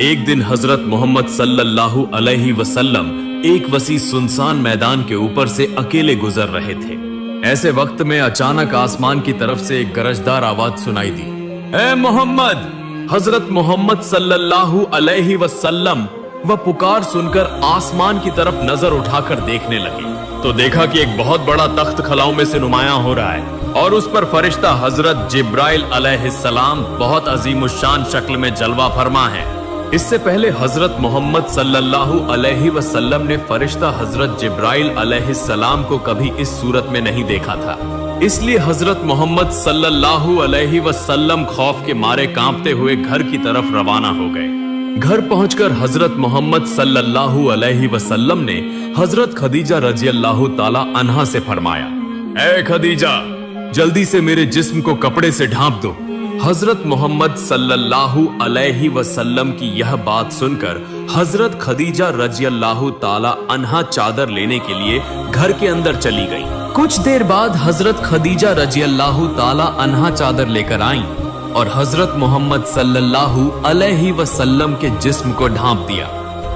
एक दिन हजरत मोहम्मद सल्लल्लाहु अलैहि वसल्लम एक वसी सुनसान मैदान के ऊपर से अकेले गुजर रहे थे। ऐसे वक्त में अचानक आसमान की तरफ से एक गरजदार आवाज सुनाई दी, ए मोहम्मद! हजरत मोहम्मद सल्लल्लाहु अलैहि वसल्लम वह पुकार सुनकर आसमान की तरफ नजर उठाकर देखने लगे तो देखा कि एक बहुत बड़ा तख्त खलाओं में से नुमायां हो रहा है और उस पर फरिश्ता हजरत जिब्राइल अलैहिस्सलाम बहुत अजीमुशान शक्ल में जलवा फरमा है। इससे पहले हजरत मोहम्मद सल्लल्लाहु अलैहि वसल्लम ने फरिश्ता हजरत जिब्राइल अलैहिस्सलाम को कभी इस सूरत में नहीं देखा था, इसलिए हजरत मोहम्मद सल्लल्लाहु अलैहि वसल्लम खौफ के मारे कांपते हुए घर की तरफ रवाना हो गए। घर पहुंचकर हजरत मोहम्मद सल्लल्लाहु अलैहि वसल्लम ने हजरत खदीजा रज़ियल्लाहु ताला अन्हा से फरमाया, ए खदीजा, जल्दी से मेरे जिस्म को कपड़े से ढांप दो। हजरत मोहम्मद सल्लल्लाहु अलैहि वसल्लम की यह बात सुनकर हजरत खदीजा रज़ियल्लाहु ताला अन्हा चादर लेने के लिए घर के अंदर चली गई। कुछ देर बाद हजरत खदीजा रज़ियल्लाहु ताला अन्हा चादर लेकर आईं और हजरत मोहम्मद सल्लल्लाहु अलैहि वसल्लम के जिस्म को ढांप दिया।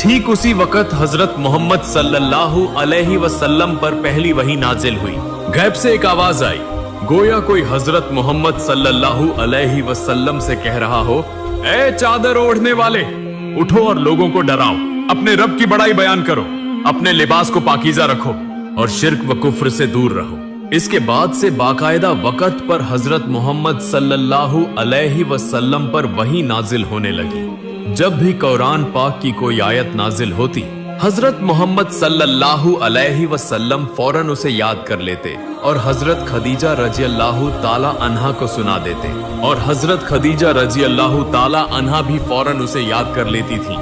ठीक उसी वक्त हजरत मोहम्मद सल्लल्लाहु अलैहि वसल्लम पर पहली वही नाजिल हुई। गैब से एक आवाज आई, गोया कोई हजरत मोहम्मद सल्लल्लाहु अलैहि वसल्लम से कह रहा हो, ए चादर ओढ़ने वाले, उठो और लोगों को डराओ, अपने रब की बड़ाई बयान करो, अपने लिबास को पाकीज़ा रखो और शिर्क व कुफ्र से दूर रहो। इसके बाद से बाकायदा वक़्त पर हजरत मोहम्मद सल्लल्लाहु अलैहि वसल्लम पर वही नाजिल होने लगी। जब भी कुरान पाक की कोई आयत नाजिल होती, हजरत मोहम्मद सल्लल्लाहु अलैहि वसल्लम फौरन उसे याद कर लेते और हजरत खदीजा रज़ियल्लाहु ताला अन्हा को सुना देते और हजरत खदीजा रज़ियल्लाहु ताला अन्हा भी फौरन उसे याद कर लेती थी।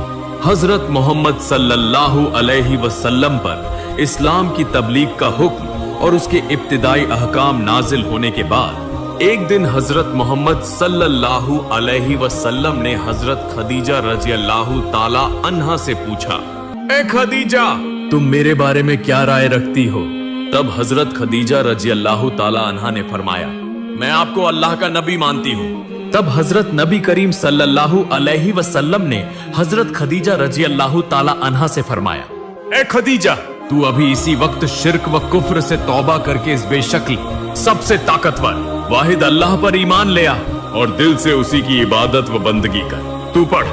हजरत मोहम्मद सल्लल्लाहु अलैहि वसल्लम पर इस्लाम की तबलीग का हुक्म और उसके इब्तिदाई अहकाम नाजिल होने के बाद एक दिन हजरत मोहम्मद सल्लल्लाहु अलैहि वसल्लम ने हजरत खदीजा रज़ियल्लाहु ताला अन्हा से पूछा, ए खदीजा, तुम मेरे बारे में क्या राय रखती हो? तब हजरत खदीजा रज़ियल्लाहु ताला अन्हा ने फरमाया, मैं आपको अल्लाह का नबी मानती हूँ। तब हजरत नबी करीम सल्लल्लाहु अलैहि वसल्लम ने हजरत खदीजा रज़ियल्लाहु ताला अन्हा से फरमाया, ए खदीजा, तू अभी इसी वक्त शिर्क व कुफ्र से तौबा करके इस बेशक्ल सबसे ताकतवर वाहिद अल्लाह पर ईमान ले आ और दिल से उसी की इबादत व बंदगी कर। तू पढ़,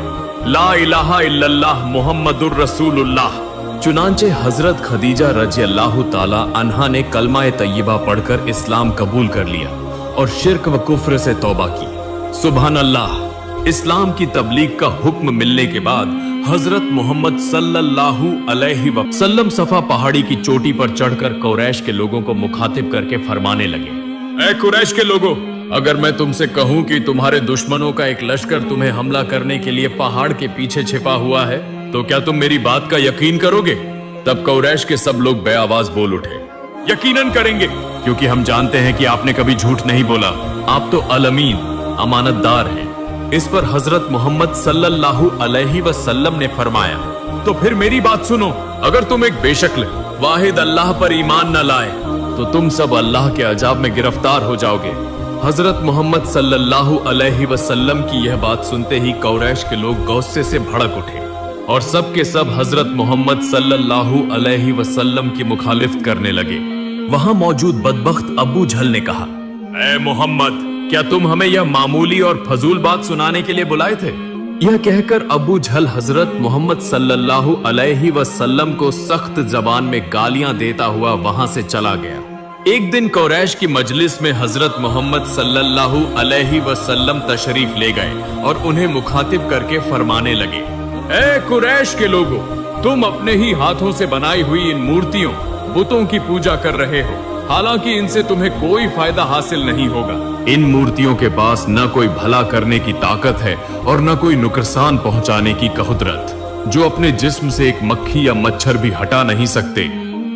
ला इलाहा इल्लल्लाह मुहम्मदुर रसूलुल्लाह। चुनांचे हजरत खदीजा रज़ियल्लाहु ताला अन्हा ने कलमा तय्यबा पढ़कर इस्लाम कबूल कर लिया और शिर्क व कुफ्र से तौबा की। सुभान अल्लाह। इस्लाम की तबलीग का हुक्म मिलने के बाद हजरत मोहम्मद सल्लल्लाहु अलैहि वसल्लम सफा पहाड़ी की चोटी पर चढ़कर कुरैश के लोगों को मुखातिब करके फरमाने लगे, ऐ कुरैश के लोगों, अगर मैं तुमसे कहूं कि तुम्हारे दुश्मनों का एक लश्कर तुम्हें हमला करने के लिए पहाड़ के पीछे छिपा हुआ है, तो क्या तुम मेरी बात का यकीन करोगे? तब कुरैश के सब लोग बेआवाज बोल उठे, यकीनन करेंगे, क्योंकि हम जानते हैं कि आपने कभी झूठ नहीं बोला, आप तो अल-अमीन, अमानतदार हैं। इस पर हजरत मोहम्मद सल्लल्लाहु अलैहि वसल्लम ने फरमाया, तो फिर मेरी बात सुनो, अगर तुम एक बेशक्ल वाहिद अल्लाह पर ईमान न लाए तो तुम सब अल्लाह के अजाब में गिरफ्तार हो जाओगे। हजरत मोहम्मद सल्लल्लाहु अलैहि वसल्लम की यह बात सुनते ही कुरैश के लोग गुस्से से भड़क उठे और सब के सब हजरत मोहम्मद सल्लल्लाहु अलैहि वसल्लम की मुखालिफत करने लगे। वहां मौजूद बदबख्त अबू झल ने कहा, ऐ मोहम्मद, क्या तुम हमें यह मामूली और फजूल बात सुनाने के लिए बुलाए थे? यह कहकर अबू झल हजरत मोहम्मद सल्लल्लाहु अलैहि वसल्लम को सख्त जबान में गालियां देता हुआ वहां से चला गया। एक दिन कुरैश की मजलिस में हजरत मोहम्मद सल्लल्लाहु अलैहि वसल्लम तशरीफ ले गए और उन्हें मुखातिब करके फरमाने लगे, ऐ कुरैश के लोगों, तुम अपने ही हाथों से बनाई हुई इन मूर्तियों, बुतों की पूजा कर रहे हो, हालांकि इनसे तुम्हें कोई फायदा हासिल नहीं होगा। इन मूर्तियों के पास न कोई भला करने की ताकत है और न कोई नुकसान पहुंचाने की कुदरत। जो अपने जिस्म से एक मक्खी या मच्छर भी हटा नहीं सकते,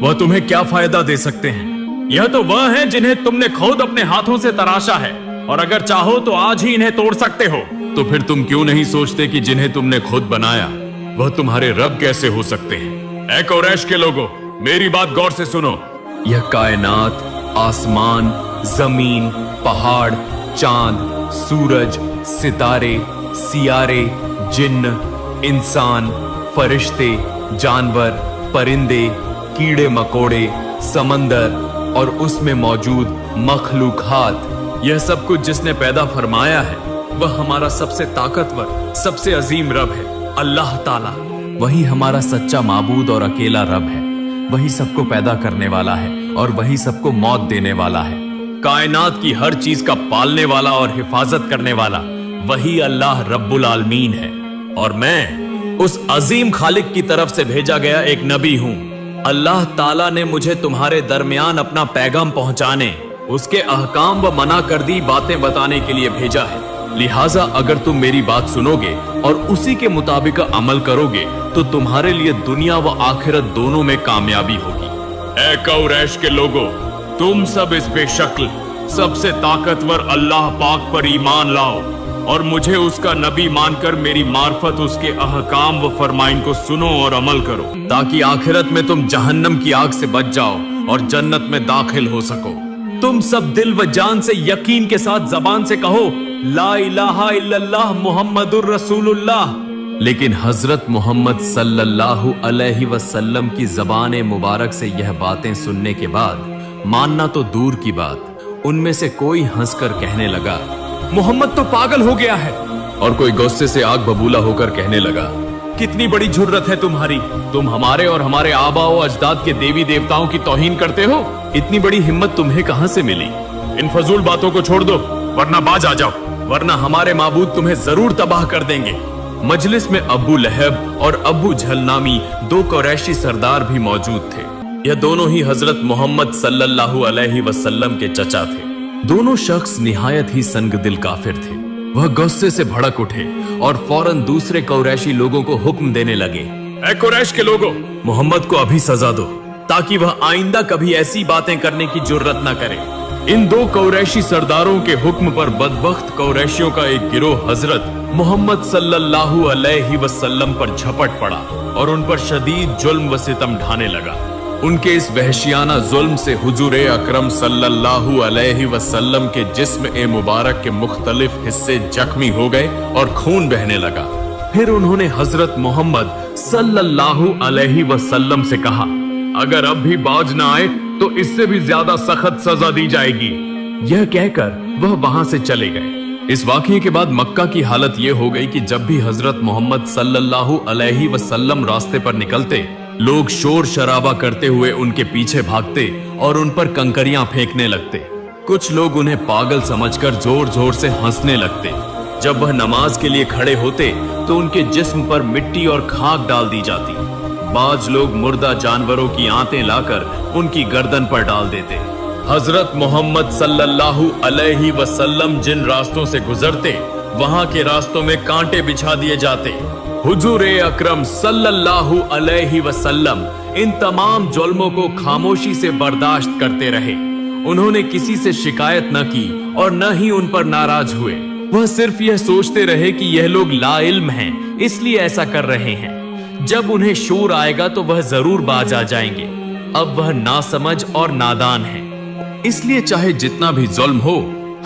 वह तुम्हें क्या फायदा दे सकते हैं? यह तो वह हैं जिन्हें तुमने खुद अपने हाथों से तराशा है, और अगर चाहो तो आज ही इन्हें तोड़ सकते हो। तो फिर तुम क्यों नहीं सोचते कि जिन्हें तुमने खुद बनाया वह तुम्हारे रब कैसे हो सकते हैं? ऐ कुरैश के लोगों, मेरी बात गौर से सुनो। यह कायनात, आसमान, जमीन, पहाड़, चांद, सूरज, सितारे, सियारे, जिन्न, इंसान, फरिश्ते, जानवर, परिंदे, कीड़े मकोड़े, समंदर और उसमें मौजूद मखलूकात, यह सब कुछ जिसने पैदा फरमाया है वह हमारा सबसे ताकतवर, सबसे अजीम रब है, अल्लाह ताला। वही हमारा सच्चा माबूद और अकेला रब है। वही सबको पैदा करने वाला है और वही सबको मौत देने वाला है। कायनात की हर चीज का पालने वाला और हिफाजत करने वाला वही अल्लाह रब्बुल आलमीन है। और मैं उस अजीम खालिक की तरफ से भेजा गया एक नबी हूँ। अल्लाह ताला ने मुझे तुम्हारे दरमियान अपना पैगाम पहुंचाने, उसके अहकाम व मना कर दी बातें बताने के लिए भेजा है। लिहाजा अगर तुम मेरी बात सुनोगे और उसी के मुताबिक अमल करोगे तो तुम्हारे लिए दुनिया व आखिरत दोनों में कामयाबी होगी। ऐ कुरैश के लोगों, तुम सब इस बेशक्ल सबसे ताकतवर अल्लाह पाक पर ईमान लाओ और मुझे उसका नबी मानकर मेरी मार्फत उसके अहकाम व फरमाइन को सुनो और अमल करो, ताकि आखिरत में तुम जहन्नम की आग से बच जाओ और जन्नत में दाखिल हो सको। तुम सब दिल व जान से यकीन के साथ जबान से कहो ला इलाहा इल्लल्लाह मुहम्मदुर रसूलुल्लाह। लेकिन हजरत मोहम्मद सल्लल्लाहु अलैहि वसल्लम की जबान मुबारक से यह बातें सुनने के बाद मानना तो दूर की बात, उनमें से कोई हंसकर कहने लगा मोहम्मद तो पागल हो गया है, और कोई गुस्से से आग बबूला होकर कहने लगा कितनी बड़ी जुर्रत है तुम्हारी, तुम हमारे और हमारे आबा व अजदाद के देवी देवताओं की तौहीन करते हो। इतनी बड़ी हिम्मत तुम्हें कहां से मिली? इन फजूल बातों को छोड़ दो वरना बाज आ जाओ, वरना हमारे माबूद तुम्हें जरूर तबाह कर देंगे। मजलिस में अबू लहब और अबू झल नामी दो कुरैशी सरदार भी मौजूद थे। यह दोनों ही हजरत मोहम्मद सल्लल्लाहु अलैहि वसल्लम के चचा थे। दोनों शख्स निहायत ही संगदिल काफिर थे। वह गुस्से से भड़क उठे और फौरन दूसरे कुरैशी लोगों को हुक्म देने लगे, ऐ कुरैश के लोगों, मोहम्मद को अभी सजा दो ताकि वह आइंदा कभी ऐसी बातें करने की जुर्रत न करे। इन दो कुरैशी सरदारों के हुक्म पर बदबख्त कुरैशियों का एक गिरोह हजरत मोहम्मद सल्लल्लाहु अलैहि वसल्लम पर झपट पड़ा और उन पर शदीद जुल्म व सितम ढाने लगा। उनके इस वहशियाना जुल्म से हुजूर अकरम सल्लल्लाहु अलैहि वसल्लम के जिस्म ए मुबारक के मुख्तलिफ हिस्से जख्मी हो गए और खून बहने लगा। फिर उन्होंने हजरत मोहम्मद सल्लल्लाहु अलैहि वसल्लम से कहा, अगर अब भी बाज न आए तो इससे भी ज्यादा सख्त सजा दी जाएगी। यह कहकर वह वहां से चले गए। इस वाकये के बाद मक्का की हालत यह हो गई कि जब भी हजरत मोहम्मद सल्लल्लाहु अलैहि वसल्लम रास्ते पर निकलते, लोग शोर शराबा करते हुए उनके पीछे भागते और उन पर कंकरियां फेंकने लगते। कुछ लोग उन्हें पागल समझकर जोर जोर से हंसने लगते। जब वह नमाज के लिए खड़े होते तो उनके जिस्म पर मिट्टी और खाक डाल दी जाती। बाज लोग मुर्दा जानवरों की आंतें लाकर उनकी गर्दन पर डाल देते। हजरत मोहम्मद सल्लल्लाहु अलैहि वसल्लम जिन रास्तों से गुजरते, वहां के रास्तों में कांटे बिछा दिए जाते। हुजूर अकरम सल्लल्लाहु अलैहि वसल्लम इन तमाम जुल्मों को खामोशी से बर्दाश्त करते रहे। उन्होंने किसी से शिकायत न की और न ही उन पर नाराज हुए। वह सिर्फ यह सोचते रहे कि यह लोग लाइल्म हैं, इसलिए ऐसा कर रहे हैं। जब उन्हें शूर आएगा तो वह जरूर बाज आ जाएंगे। अब वह नासमझ और नादान है, इसलिए चाहे जितना भी जुल्म हो,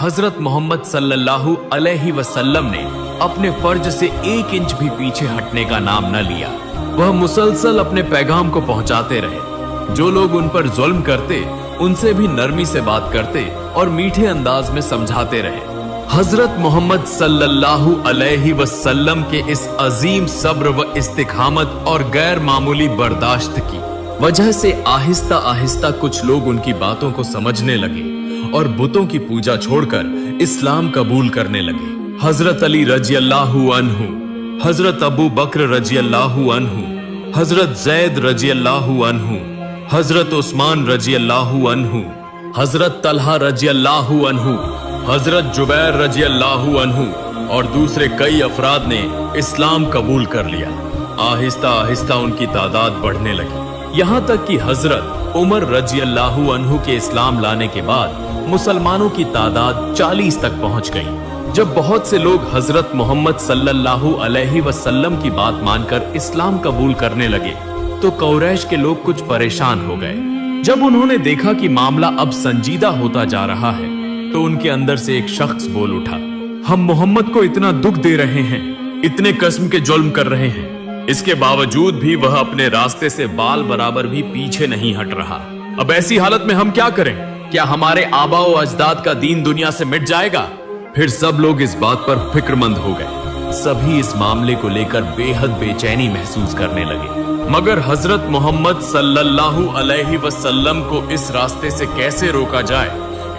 हजरत मोहम्मद सल्लल्लाहु अलैहि वसल्लम ने अपने फर्ज से 1 इंच भी पीछे हटने का नाम न लिया। वह मुसलसल अपने पैगाम को पहुंचाते रहे। जो लोग उन पर जुल्म करते, उनसे भी नरमी से बात करते और मीठे अंदाज में समझाते रहे। हजरत मोहम्मद सल्लल्लाहु अलैहि वसल्लम के इस अजीम सब्र व इस्तिकामत और गैर मामूली बर्दाश्त की वजह से आहिस्ता आहिस्ता कुछ लोग उनकी बातों को समझने लगे और बुतों की पूजा छोड़कर इस्लाम कबूल करने लगे। हजरत अली रजियल्लाहु अन्हु, हजरत अबू बकर रजियल्लाहु अन्हु, हजरत जैद रजियल्लाहु अन्हु, हजरत उस्मान रजियल्लाहु अन्हु, हजरत तलहा रजियल्लाहु अन्हु, हजरत जुबैर रजियल्लाहु अन्हु और दूसरे कई अफराद ने इस्लाम कबूल कर लिया। आहिस्ता आहिस्ता उनकी तादाद बढ़ने लगी, यहाँ तक कि हजरत उमर रजियल्लाहु अन्हु के इस्लाम लाने के बाद मुसलमानों की तादाद 40 तक पहुंच गई। जब बहुत से लोग हजरत मोहम्मद सल्लल्लाहु अलैहि वसल्लम की बात मानकर इस्लाम कबूल करने लगे तो कुरैश के लोग कुछ परेशान हो गए। जब उन्होंने देखा कि मामला अब संजीदा होता जा रहा है तो उनके अंदर से एक शख्स बोल उठा, हम मोहम्मद को इतना दुख दे रहे हैं, इतने किस्म के जुल्म कर रहे हैं, इसके बावजूद भी वह अपने रास्ते से बाल बराबर भी पीछे नहीं हट रहा। अब ऐसी हालत में हम क्या करें? क्या हमारे आबा व अजदाद का दीन दुनिया से मिट जाएगा? फिर सब लोग इस बात पर फिक्रमंद हो गए। सभी इस मामले को लेकर बेहद बेचैनी महसूस करने लगे। मगर हजरत मोहम्मद सल्लल्लाहु अलैहि वसल्लम को इस रास्ते से कैसे रोका जाए,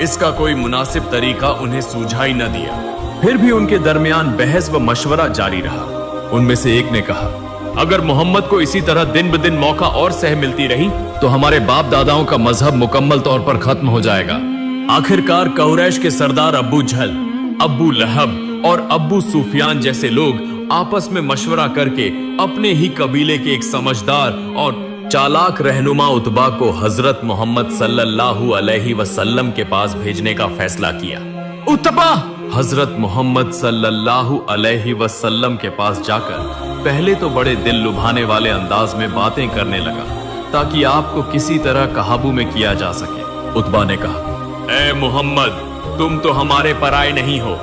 इसका कोई मुनासिब तरीका उन्हें सूझाई न दिया। फिर भी उनके दरमियान बहस व मशवरा जारी रहा। उनमें से एक ने कहा, अगर मोहम्मद को इसी तरह दिन ब दिन मौका और सह मिलती रही तो हमारे बाप दादाओं का मजहब मुकम्मल तौर पर खत्म हो जाएगा। आखिरकार कुरैश के सरदार अबू जहल, अबू लहब और अबू सुफियान जैसे लोग आपस में मशवरा करके अपने ही कबीले के एक समझदार और चालाक रहनुमा उतबा को हजरत मोहम्मद सल्लल्लाहु अलैहि वसल्लम के पास भेजने का फैसला किया। उतबा हजरत मोहम्मद सल्लल्लाहु अलैहि वसल्लम के पास जाकर पहले तो बड़े दिल लुभाने वाले अंदाज में बातें करने लगा ताकि आपको किसी तरह काबू में किया जा सके। उतबा ने कहा, ए मोहम्मद, तुम तो हमारे पराए नहीं हो,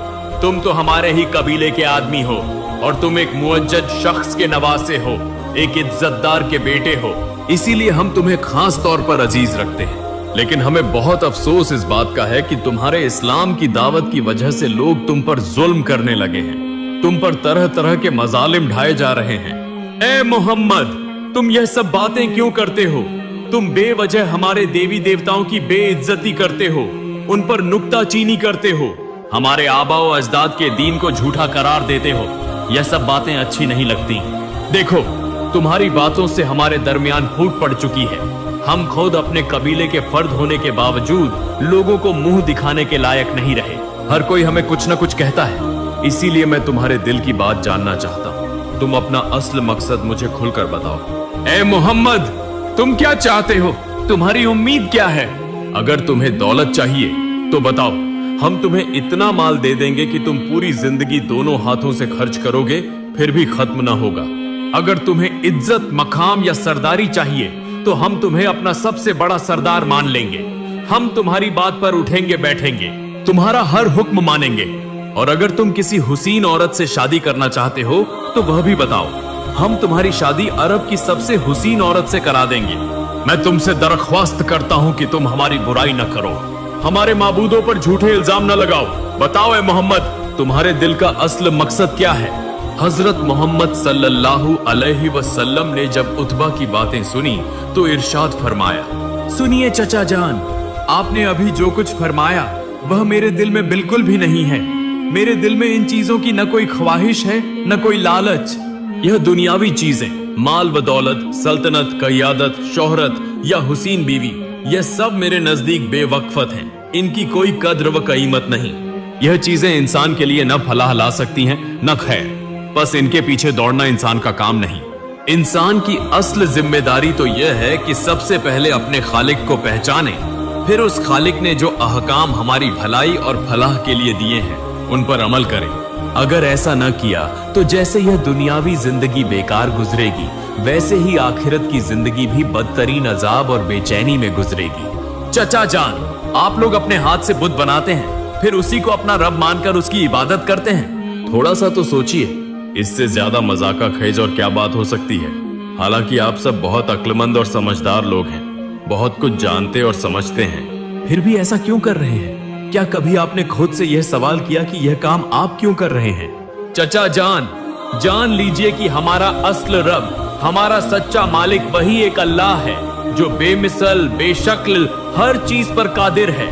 तुम तो हमारे ही कबीले के आदमी हो और तुम एक मुअज्जज शख्स के नवासे हो, एक इज्जतदार के बेटे हो, इसीलिए हम तुम्हें खास तौर पर अजीज रखते हैं। लेकिन हमें बहुत अफसोस इस बात का है कि तुम्हारे इस्लाम की दावत की वजह से लोग तुम पर जुल्म करने लगे हैं, तुम पर तरह तरह के मजालिम ढाए जा रहे हैं। ए मोहम्मद, तुम यह सब बातें क्यों करते हो? तुम बेवजह हमारे देवी देवताओं की बेइज्जती करते हो, उन पर नुक्ताचीनी करते हो, हमारे आबा व अजदाद के दीन को झूठा करार देते हो। यह सब बातें अच्छी नहीं लगती। देखो, तुम्हारी बातों से हमारे दरमियान फूट पड़ चुकी है। हम खुद अपने कबीले के फर्द होने के बावजूद लोगों को मुंह दिखाने के लायक नहीं रहे। हर कोई हमें कुछ न कुछ कहता है, इसीलिए मैं तुम्हारे दिल की बात जानना चाहता हूँ। तुम अपना असल मकसद मुझे खुलकर बताओ। ए मोहम्मद, तुम क्या चाहते हो? तुम्हारी उम्मीद क्या है? अगर तुम्हें दौलत चाहिए तो बताओ, हम तुम्हें इतना माल दे देंगे कि तुम पूरी जिंदगी दोनों हाथों से खर्च करोगे फिर भी खत्म ना होगा। अगर तुम्हें इज्जत, मकाम या सरदारी चाहिए तो हम तुम्हें अपना सबसे बड़ा सरदार मान लेंगे। हम तुम्हारी बात पर उठेंगे बैठेंगे, तुम्हारा हर हुक्म मानेंगे। और अगर तुम किसी हुसीन औरत से शादी करना चाहते हो तो वह भी बताओ, हम तुम्हारी शादी अरब की सबसे हुसीन औरत से करा देंगे। मैं तुमसे दरख्वास्त करता हूँ कि तुम हमारी बुराई न करो, हमारे माबूदों पर झूठे इल्जाम न लगाओ। बताओ ए मोहम्मद, तुम्हारे दिल का असल मकसद क्या है? हजरत मोहम्मद सल्लल्लाहु अलैहि वसल्लम ने जब उतबा की बातें सुनी तो इरशाद फरमाया, सुनिए चचा जान, आपने अभी जो कुछ फरमाया वह मेरे दिल में बिल्कुल भी नहीं है। मेरे दिल में इन चीजों की न कोई ख्वाहिश है न कोई लालच। यह दुनियावी चीजें, माल व दौलत, सल्तनत, क़यादत, शोहरत या हुसीन बीवी, यह सब मेरे नजदीक बेवक्फत हैं। इनकी कोई कद्र व कीमत नहीं। यह चीजें इंसान के लिए न फलाह ला सकती हैं न खैर। बस इनके पीछे दौड़ना इंसान का काम नहीं। इंसान की असल जिम्मेदारी तो यह है कि सबसे पहले अपने खालिक को पहचाने, फिर उस खालिक ने जो अहकाम हमारी भलाई और फलाह के लिए दिए हैं उन पर अमल करें। अगर ऐसा न किया तो जैसे यह दुनियावी जिंदगी बेकार गुजरेगी, वैसे ही आखिरत की जिंदगी भी बदतरीन अजाब और बेचैनी में गुजरेगी। चचा जान, आप लोग अपने हाथ से बुत बनाते हैं, फिर उसी को अपना रब मानकर उसकी इबादत करते हैं। थोड़ा सा तो सोचिए, इससे ज्यादा मजाका खेज और क्या बात हो सकती है। हालांकि आप सब बहुत अक्लमंद और समझदार लोग हैं, बहुत कुछ जानते और समझते हैं, फिर भी ऐसा क्यों कर रहे हैं? क्या कभी आपने खुद से यह सवाल किया कि यह काम आप क्यों कर रहे हैं? चचा जान, जान लीजिए कि हमारा असल रब, हमारा सच्चा मालिक वही एक अल्लाह है जो बेमिसल, बेशक्ल, हर चीज पर कादिर है।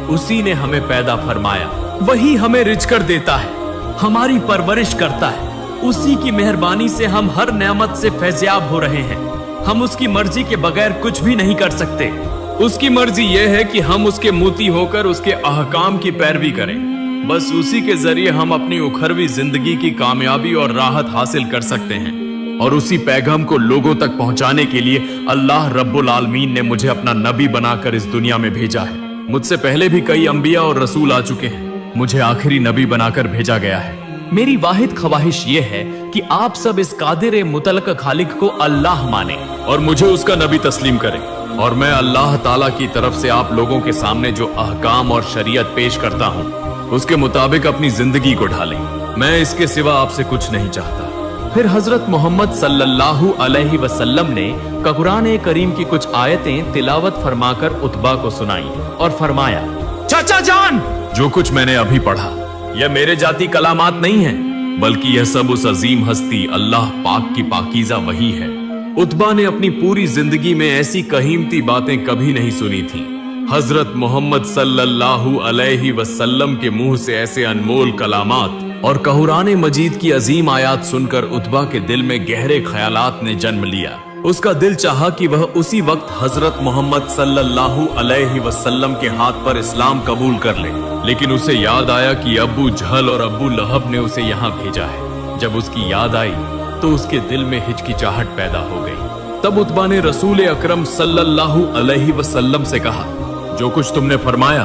उसी ने हमें पैदा फरमाया, वही हमें रिज़्क़ देता है, हमारी परवरिश करता है। उसी की मेहरबानी से हम हर नेमत से फैज़याब हो रहे हैं। हम उसकी मर्जी के बगैर कुछ भी नहीं कर सकते। उसकी मर्जी यह है कि हम उसके मोती होकर उसके अहकाम की पैरवी करें। बस उसी के जरिए हम अपनी उखरवी जिंदगी की कामयाबी और राहत हासिल कर सकते हैं। और उसी पैगाम को लोगों तक पहुंचाने के लिए अल्लाह रब्बुल आलमीन ने मुझे अपना नबी बनाकर इस दुनिया में भेजा है। मुझसे पहले भी कई अंबिया और रसूल आ चुके हैं, मुझे आखिरी नबी बनाकर भेजा गया है। मेरी वाहिद ख्वाहिश ये है कि आप सब इस कादिर मुतलक खालिक को अल्लाह माने और मुझे उसका नबी तस्लीम करें। और मैं अल्लाह ताला की तरफ से आप लोगों के सामने जो अहकाम और शरीयत पेश करता हूँ उसके मुताबिक अपनी जिंदगी को ढालें। मैं इसके सिवा आपसे कुछ नहीं चाहता। फिर हजरत मोहम्मद सल्लल्लाहु अलैहि वसल्लम ने कुरान करीम की कुछ आयतें तिलावत फरमाकर उतबा को सुनाई और फरमाया, चाचा जान, जो कुछ मैंने अभी पढ़ा यह मेरे जाती कलामात नहीं है, बल्कि यह सब उस अजीम हस्ती अल्लाह पाक की पाकीज़ा वही है। उतबा ने अपनी पूरी जिंदगी में ऐसी कीमती बातें कभी नहीं सुनी थी। हजरत मोहम्मद सल्लल्लाहु अलैहि वसल्लम के मुंह से ऐसे अनमोल कलामात और कुरान मजीद की अजीम आयात सुनकर उतबा के दिल में गहरे ख्यालात ने जन्म लिया। उसका दिल चाहा कि वह उसी वक्त हजरत मोहम्मद सल्लल्लाहु अलैहि वसल्लम के हाथ पर इस्लाम कबूल कर ले, लेकिन उसे याद आया कि अबू जहल और अबू लहब ने उसे यहाँ भेजा है। जब उसकी याद आई तो उसके दिल में हिचकिचाहट पैदा हो गई। तब उतबा ने रसूल अकरम सल्लल्लाहु अलैहि वसल्लम से कहा, जो कुछ तुमने फरमाया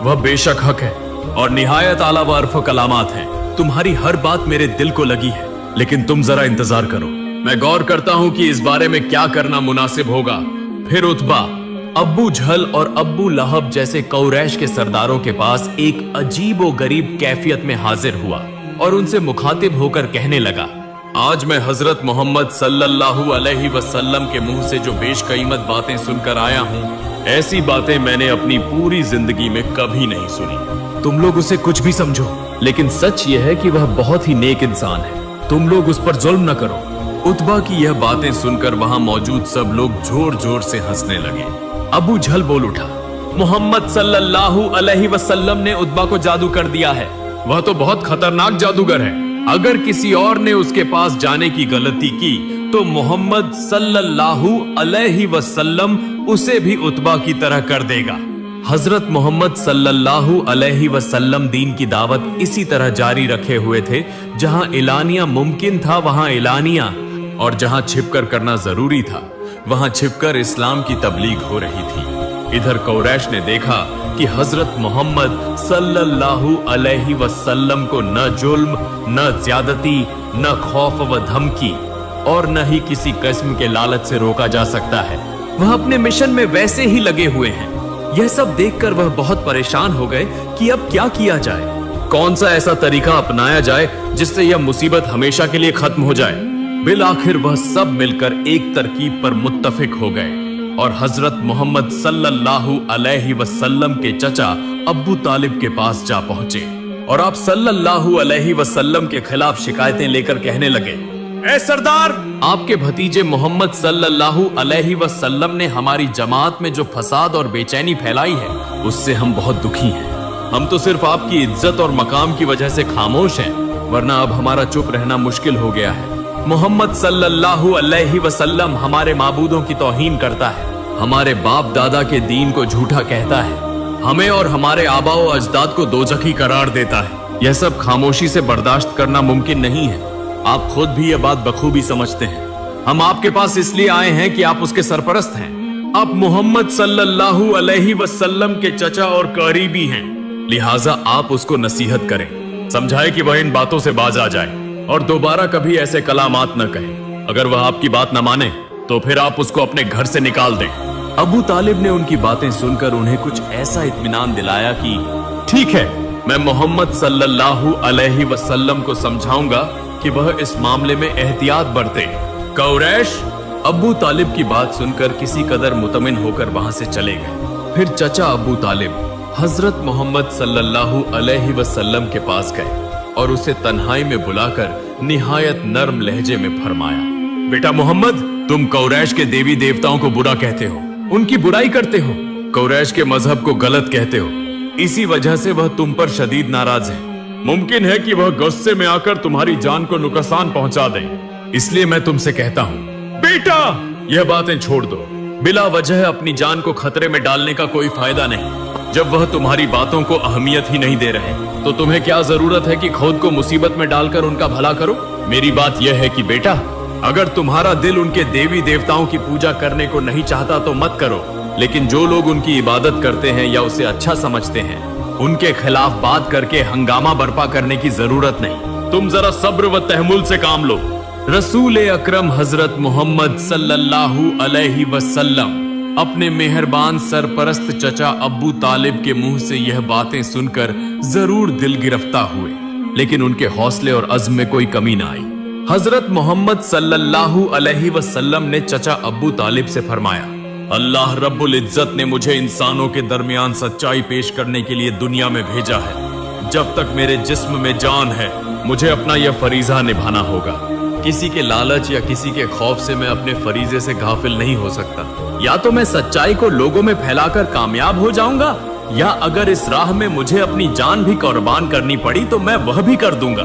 वह बेशक हक है और निहायत आला व अरफ कलामात है। तुम्हारी हर बात मेरे दिल को लगी है, लेकिन तुम जरा इंतजार करो, मैं गौर करता हूँ कि इस बारे में क्या करना मुनासिब होगा। फिर उतबा अब्बू जहल और अब्बू लहब जैसे कुरैश के सरदारों के पास एक अजीब व गरीब कैफियत में हाजिर हुआ और उनसे मुखातिब होकर कहने लगा, आज मैं हजरत मोहम्मद सल्लल्लाहु अलैहि वसल्लम के मुंह से जो बेशकीमत बातें सुनकर आया हूँ, ऐसी बातें मैंने अपनी पूरी जिंदगी में कभी नहीं सुनी। तुम लोग उसे कुछ भी समझो, लेकिन सच यह है कि वह बहुत ही नेक इंसान है। तुम लोग उस पर जुल्म न करो। उतबा की यह बातें सुनकर वहां मौजूद सब लोग जोर जोर से हंसने लगे। अबू जहल बोल उठा, मोहम्मद सल्लल्लाहु अलैहि वसल्लम ने उतबा को जादू कर दिया है। वह तो बहुत खतरनाक जादूगर है। अगर किसी और ने उसके पास जाने की गलती की तो मोहम्मद सल्लल्लाहु अलैहि वसल्लम उसे भी उतबा की तरह कर देगा। हजरत मोहम्मद सल्लल्लाहु अलैहि वसल्लम दीन की दावत इसी तरह जारी रखे हुए थे। जहां एलानिया मुमकिन था वहां एलानिया, और जहां छिपकर करना जरूरी था वहां छिपकर इस्लाम की तबलीग हो रही थी। इधर कुरैश ने देखा कि हजरत मोहम्मद सल्लल्लाहु अलैहि वसल्लम को न जुल्म, न ज्यादती, न खौफ व धमकी और न ही किसी किस्म के लालच से रोका जा सकता है। वह अपने मिशन में वैसे ही लगे हुए हैं। यह सब देखकर वह बहुत परेशान हो गए कि अब क्या किया जाए, कौन सा ऐसा तरीका अपनाया जाए जिससे यह मुसीबत हमेशा के लिए खत्म हो जाए। बिल आखिर वह सब मिलकर एक तरकीब पर मुत्तफिक हो गए और हजरत मोहम्मद सल्लल्लाहु अलैहि वसल्लम के चचा अब्बू तालिब के पास जा पहुंचे और आप सल्लल्लाहु अलैहि वसल्लम के खिलाफ शिकायतें लेकर कहने लगे, ऐ सरदार, आपके भतीजे मोहम्मद सल्लल्लाहु अलैहि वसल्लम ने हमारी जमात में जो फसाद और बेचैनी फैलाई है उससे हम बहुत दुखी हैं। हम तो सिर्फ आपकी इज्जत और मकाम की वजह से खामोश हैं, वरना अब हमारा चुप रहना मुश्किल हो गया है। मोहम्मद सल्लल्लाहु अलैहि वसल्लम हमारे माबूदों की तौहीन करता है, हमारे बाप दादा के दीन को झूठा कहता है, हमें और हमारे आबाओ अजदाद को दोजखी करार देता है। यह सब खामोशी से बर्दाश्त करना मुमकिन नहीं है। आप खुद भी यह बात बखूबी समझते हैं। हम आपके पास इसलिए आए हैं कि आप उसके सरपरस्त हैं। आप मोहम्मद सल्लल्लाहु अलैहि वसल्लम के चचा और करीबी हैं, लिहाजा आप उसको नसीहत करें, समझाएं कि वह इन बातों से बाज आ जाए और दोबारा कभी ऐसे कलामात न कहे। अगर वह आपकी बात न माने तो फिर आप उसको अपने घर से निकाल दें। अबू तालिब ने उनकी बातें सुनकर उन्हें कुछ ऐसा इत्मीनान दिलाया कि ठीक है, मैं मोहम्मद सल्लल्लाहु अलैहि वसल्लम को समझाऊंगा कि वह इस मामले में एहतियात बरते। कुरैश अबू तालिब की बात सुनकर किसी कदर मुतमिन होकर वहां से चले गए। फिर चचा अबू तालिब हजरत मोहम्मद सल्लल्लाहु अलैहि वसल्लम के पास गए और उसे तन्हाई में बुलाकर निहायत नर्म लहजे में फरमाया, बेटा मोहम्मद, तुम कुरैश के देवी देवताओं को बुरा कहते हो, उनकी बुराई करते हो, कुरैश के मजहब को गलत कहते हो। इसी वजह से वह तुम पर शदीद नाराज है। मुमकिन है कि वह गुस्से में आकर तुम्हारी जान को नुकसान पहुंचा दे। इसलिए मैं तुमसे कहता हूँ, बेटा, यह बातें छोड़ दो। बिला वजह अपनी जान को खतरे में डालने का कोई फायदा नहीं। जब वह तुम्हारी बातों को अहमियत ही नहीं दे रहे तो तुम्हें क्या जरूरत है कि खुद को मुसीबत में डालकर उनका भला करो। मेरी बात यह है कि बेटा, अगर तुम्हारा दिल उनके देवी देवताओं की पूजा करने को नहीं चाहता तो मत करो, लेकिन जो लोग उनकी इबादत करते हैं या उसे अच्छा समझते हैं उनके खिलाफ बात करके हंगामा बर्पा करने की जरूरत नहीं। तुम जरा सब्र व तहमुल से काम लो। रसूल अकरम हजरत मोहम्मद सल्लल्लाहु अलैहि वसल्लम अपने मेहरबान सरपरस्त चचा अब्बू तालिब के मुंह से यह बातें सुनकर जरूर दिल गिरफ्ता हुए, लेकिन उनके हौसले और अज़्म में कोई कमी ना आई। हजरत मोहम्मद सल्लल्लाहु अलैहि वसल्लम ने चचा अब्बू तालिब से फरमाया, अल्लाह रब्बुल इज्जत ने मुझे इंसानों के दरमियान सच्चाई पेश करने के लिए दुनिया में भेजा है। जब तक मेरे जिस्म में जान है मुझे अपना यह फरीजा निभाना होगा। किसी के लालच या किसी के खौफ से मैं अपने फरीजे से गाफिल नहीं हो सकता। या तो मैं सच्चाई को लोगों में फैलाकर कामयाब हो जाऊंगा, या अगर इस राह में मुझे अपनी जान भी कुर्बान करनी पड़ी तो मैं वह भी कर दूंगा।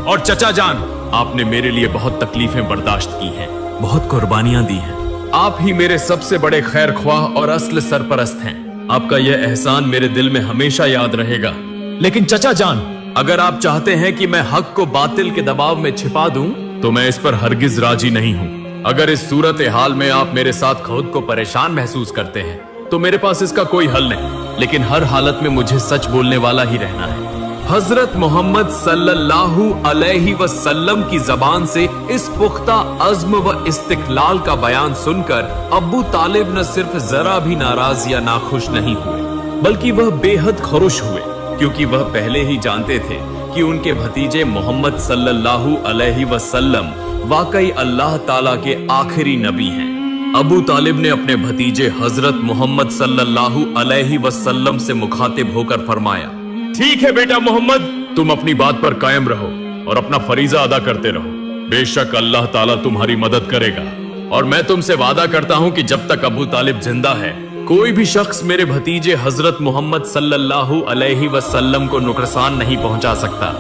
और चचा जान, आपने मेरे लिए बहुत तकलीफें बर्दाश्त की हैं, बहुत कुर्बानियां दी हैं। आप ही मेरे सबसे बड़े खैर ख्वाह और असल सरपरस्त हैं। आपका यह एहसान मेरे दिल में हमेशा याद रहेगा। लेकिन चचा जान, अगर आप चाहते हैं कि मैं हक को बातिल के दबाव में छिपा दूं, तो मैं इस पर हरगिज राजी नहीं हूं। अगर इस सूरत हाल में आप मेरे साथ खुद को परेशान महसूस करते हैं तो मेरे पास इसका कोई हल नहीं, लेकिन हर हालत में मुझे सच बोलने वाला ही रहना है। हजरत मोहम्मद सल्लल्लाहु अलैहि वसल्लम की जबान से इस पुख्ता अज़्म व इस्तिक़लाल का बयान सुनकर अब्बू तालिब न सिर्फ जरा भी नाराज या नाखुश नहीं हुए, बल्कि वह बेहद खुश हुए, क्योंकि वह पहले ही जानते थे कि उनके भतीजे मोहम्मद सल्लल्लाहु अलैहि वसल्लम वाकई अल्लाह ताला के आखिरी नबी हैं। अबू तालिब ने अपने भतीजे हजरत मोहम्मद सल्लल्लाहु अलैहि वसल्लम से मुखातिब होकर फरमाया, ठीक है बेटा मोहम्मद, तुम अपनी बात पर कायम रहो और अपना फरीजा अदा करते रहो। बेशक अल्लाह ताला तुम्हारी मदद करेगा, और मैं तुमसे वादा करता हूं कि जब तक अबू तालिब जिंदा है कोई भी शख्स मेरे भतीजे हजरत मोहम्मद सल्लल्लाहु अलैहि वसल्लम को नुकसान नहीं पहुंचा सकता।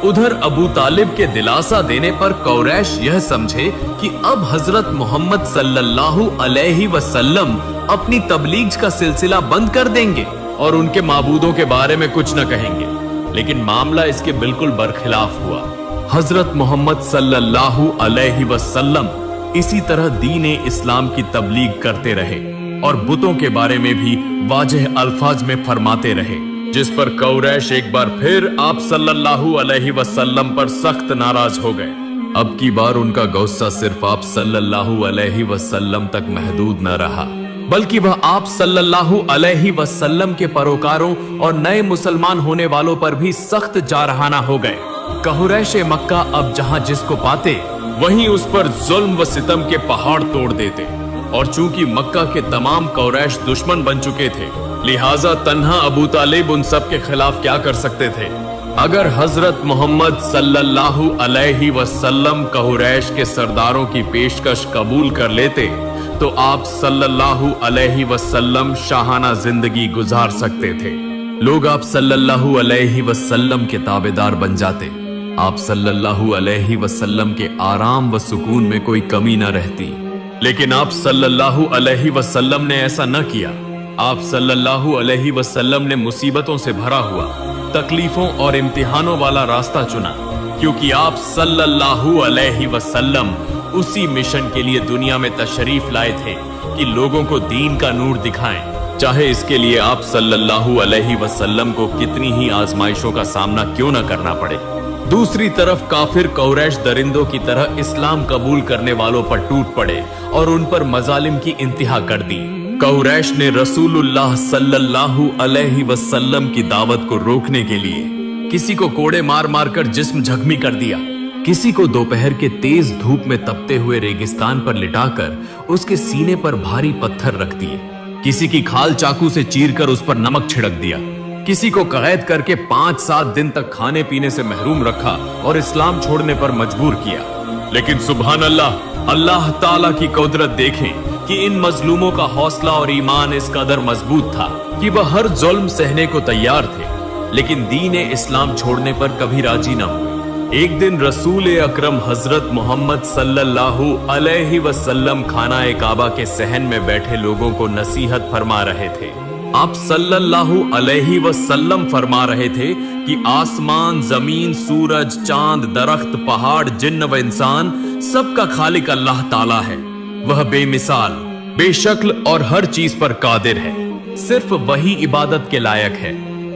उधर अबू तालिब के दिलासा देने पर कुरैश यह समझे कि अब हजरत मोहम्मद सल्लल्लाहु अलैहि वसल्लम अपनी तबलीग का सिलसिला बंद कर देंगे और उनके माबूदों के बारे में कुछ न कहेंगे, लेकिन मामला इसके बिल्कुल बरखिलाफ हुआ। हजरत मोहम्मद सल्लल्लाहु अलैहि वसल्लम इसी तरह दीन इस्लाम की तबलीग करते रहे और बुतों के बारे में भी वाज़ेह अल्फाज में फरमाते रहे, जिस पर कुरैश एक बार फिर आप सल्लल्लाहु अलैहि वसल्लम पर सख्त नाराज हो गए। अब की बार उनका गुस्सा सिर्फ आप सल्लल्लाहु अलैहि वसल्लम तक महदूद न रहा, बल्कि वह आप सल्लल्लाहु अलैहि वसल्लम के परोकारों और नए मुसलमान होने वालों पर भी सख्त जारहाना हो गए। कुरैश मक्का अब जहां जिसको पाते वहीं उस पर जुल्म व सितम के पहाड़ तोड़ देते, और चूंकि मक्का के तमाम कुरैश दुश्मन बन चुके थे, लिहाजा तन्हा अबू तालिब उन सब के खिलाफ क्या कर सकते थे। अगर हजरत मोहम्मद सल्लल्लाहु अलैहि वसल्लम कुरैश के सरदारों की पेशकश कबूल कर लेते तो आप सल्लल्लाहु अलैहि वसल्लम शाहाना जिंदगी गुजार सकते थे। लोग आप सल्लल्लाहु अलैहि वसल्लम के ताबेदार बन जाते। आप सल्लल्लाहु अलैहि वसल्लम के आराम व सुकून में कोई कमी न रहती। लेकिन आप सल्लल्लाहु अलैहि वसल्लम ने ऐसा न किया। आप सल्लल्लाहु अलैहि वसल्लम ने मुसीबतों से भरा हुआ, तकलीफों और इम्तिहानों वाला रास्ता चुना, क्योंकि आप सल्लल्लाहु अलैहि वसल्लम उसी मिशन के लिए दुनिया में तशरीफ लाए थे कि लोगों को दीन का नूर दिखाएं, चाहे इसके लिए आप सल्लल्लाहु अलैहि वसल्लम को कितनी ही आजमाइशों का सामना क्यों न करना पड़े। दूसरी तरफ काफिर कुरैश दरिंदों की तरह इस्लाम कबूल करने वालों पर टूट पड़े और उन पर मजालिम की इंतहा कर दी। कुरैश ने रसूलुल्लाह सल्लल्लाहु अलैहि वसल्लम की दावत को रोकने के लिए किसी को कोड़े मार मार कर जिस्म जख्मी कर दिया, किसी को दोपहर के तेज धूप में तपते हुए रेगिस्तान पर लिटाकर उसके सीने पर भारी पत्थर रख दिए, किसी की खाल चाकू से चीरकर उस पर नमक छिड़क दिया, किसी को कैद करके 5-7 दिन तक खाने पीने से महरूम रखा और इस्लाम छोड़ने पर मजबूर किया। लेकिन सुभान अल्लाह, अल्लाह ताला की कुदरत देखें कि इन मजलूमों का हौसला और ईमान इस कदर मजबूत था कि वह हर जुल्म सहने को तैयार थे, लेकिन दीन इस्लाम छोड़ने पर कभी राजी न हुए। एक दिन रसूल अकरम हजरत मोहम्मद सल्लल्लाहु अलैहि वसल्लम खाना काबा के सहन में बैठे लोगों को नसीहत फरमा रहे थे। आप सल्लल्लाहु अलैहि वसल्लम फरमा रहे थे कि आसमान, जमीन, सूरज, चांद, दरख्त, पहाड़, जिन्न व इंसान सबका खालिक अल्लाह ताला है। वह बेमिसाल, बेशक्ल और हर चीज पर कादिर है। सिर्फ वही इबादत के लायक है।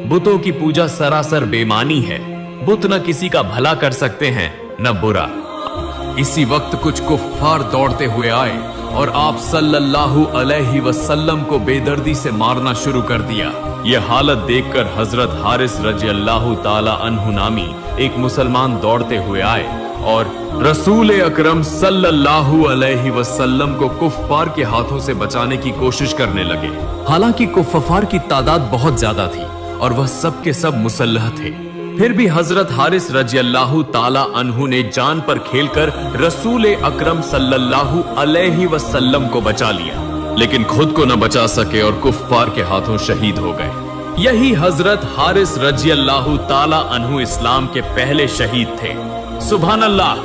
बुतों की पूजा सरासर बेमानी है। बुत न किसी का भला कर सकते हैं न बुरा। इसी वक्त कुछ कुफ्फार दौड़ते हुए आए और आप सल्लल्लाहु अलैहि वसल्लम को बेदर्दी से मारना शुरू कर दिया। यह हालत देखकर हजरत हारिस रजी अल्लाह ताला अन्हु नामी एक मुसलमान दौड़ते हुए आए और रसूल अकरम सल्लल्लाहु अलैहि वसल्लम को कुफ्फार के हाथों से बचाने की कोशिश करने लगे। हालांकि कुफ्फार की तादाद बहुत ज्यादा थी और वह सब के सब मुसल्लह थे, फिर भी हजरत हारिस रजी अल्लाह ताला अन्हु ने जान पर खेलकर रसूल अकरम सल्लल्लाहु अलैहि वसल्लम को बचा लिया, लेकिन खुद को न बचा सके और कुफ्फार के हाथों शहीद हो गए। यही हजरत हारिस रजी अल्लाह ताला अन्हु इस्लाम के पहले शहीद थे। सुभान अल्लाह।